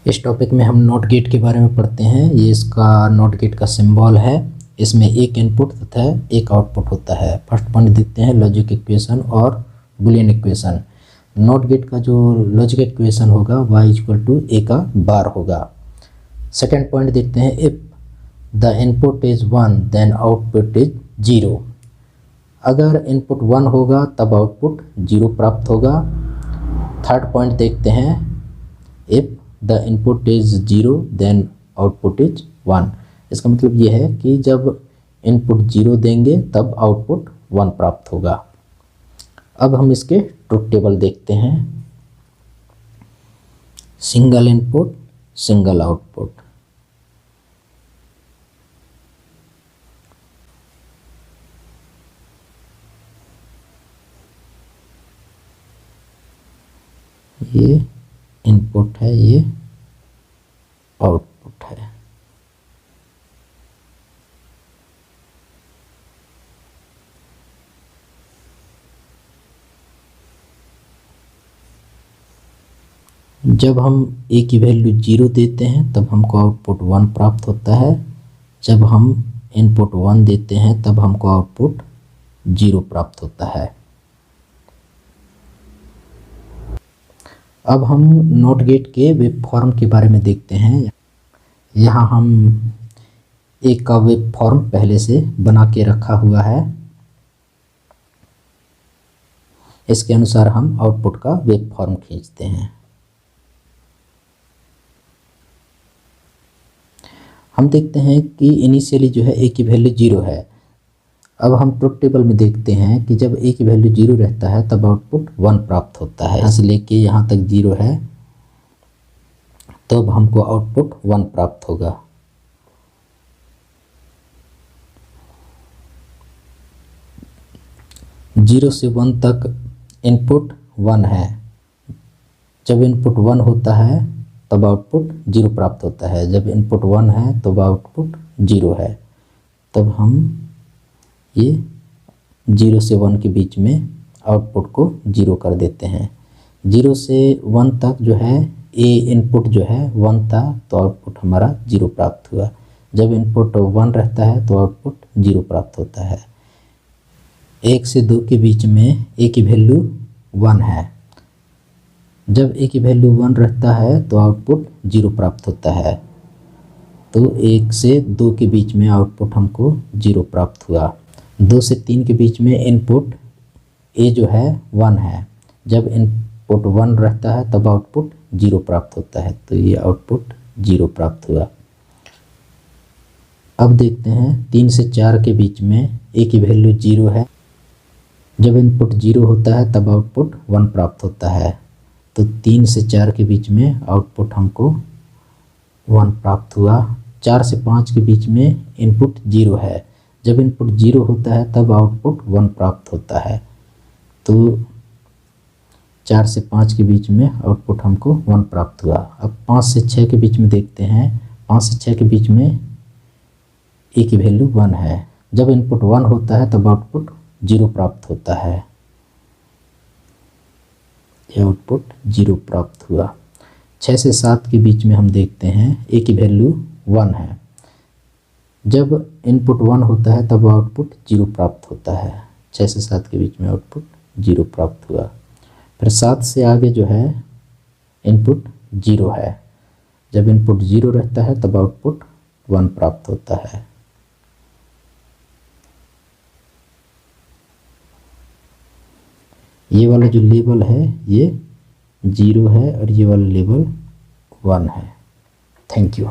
इस टॉपिक में हम नॉट गेट के बारे में पढ़ते हैं। ये इसका नॉट गेट का सिंबल है। इसमें एक इनपुट तथा एक आउटपुट होता है। फर्स्ट पॉइंट देखते हैं लॉजिक इक्वेशन और बुलियन इक्वेशन। नॉट गेट का जो लॉजिक इक्वेशन होगा y इक्वल टू a का बार होगा। सेकेंड पॉइंट देखते हैं if the input is 1 then output is 0। अगर इनपुट 1 होगा तब आउटपुट 0 प्राप्त होगा। थर्ड पॉइंट देखते हैं if the input is 0 then output is 1। इसका मतलब ये है कि जब इनपुट 0 देंगे तब आउटपुट 1 प्राप्त होगा। अब हम इसके ट्रुथ टेबल देखते हैं। Single input single output. ये इनपुट है, ये आउटपुट है। जब हम a की वैल्यू 0 देते हैं तब हमको आउटपुट 1 प्राप्त होता है। जब हम इनपुट 1 देते हैं तब हमको आउटपुट 0 प्राप्त होता है। अब हम नॉट गेट के वेब फॉर्म के बारे में देखते हैं। यहाँ हम एक का वेब फॉर्म पहले से बना के रखा हुआ है। इसके अनुसार हम आउटपुट का वेब फॉर्म खींचते हैं। हम देखते हैं कि इनिशियली जो है a की वैल्यू 0 है। अब हम ट्रुथ टेबल में देखते हैं कि जब a की वैल्यू 0 रहता है तब आउटपुट 1 प्राप्त होता है। यहाँ से लेके यहाँ तक 0 है तब हमको आउटपुट 1 प्राप्त होगा। जीरो से 1 तक इनपुट 1 है। जब इनपुट 1 होता है तब आउटपुट 0 प्राप्त होता है। जब इनपुट 1 है तब आउटपुट 0 है। तब हम ये 0 से 1 के बीच में आउटपुट को 0 कर देते हैं। 0 से 1 तक जो है a इनपुट जो है 1 था तो आउटपुट हमारा 0 प्राप्त हुआ। जब इनपुट 1 रहता है तो आउटपुट 0 प्राप्त होता है। 1 से 2 के बीच में a की वैल्यू 1 है। जब a की वैल्यू 1 रहता है तो आउटपुट 0 प्राप्त होता है। तो 1 से 2 के बीच में आउटपुट हमको 0 प्राप्त हुआ। 2 से 3 के बीच में इनपुट a जो है 1 है। जब इनपुट 1 रहता है तब आउटपुट 0 प्राप्त होता है। तो ये आउटपुट 0 प्राप्त हुआ। अब देखते हैं 3 से 4 के बीच में a की वैल्यू 0 है। जब इनपुट 0 होता है तब आउटपुट 1 प्राप्त होता है। तो 3 से 4 के बीच में आउटपुट हमको 1 प्राप्त हुआ। 4 से 5 के बीच में इनपुट 0 है। जब इनपुट 0 होता है तब आउटपुट 1 प्राप्त होता है। तो 4 से 5 के बीच में आउटपुट हमको 1 प्राप्त हुआ। अब 5 से 6 के बीच में देखते हैं। 5 से 6 के बीच में a की वैल्यू 1 है। जब इनपुट 1 होता है तब आउटपुट 0 प्राप्त होता है। यह आउटपुट 0 प्राप्त हुआ। 6 से 7 के बीच में हम देखते हैं a की वैल्यू 1 है। जब इनपुट 1 होता है तब आउटपुट 0 प्राप्त होता है। 6 से 7 के बीच में आउटपुट 0 प्राप्त हुआ। फिर 7 से आगे जो है इनपुट 0 है। जब इनपुट 0 रहता है तब आउटपुट 1 प्राप्त होता है। ये वाला जो लेबल है ये 0 है और ये वाला लेबल 1 है। Thank you.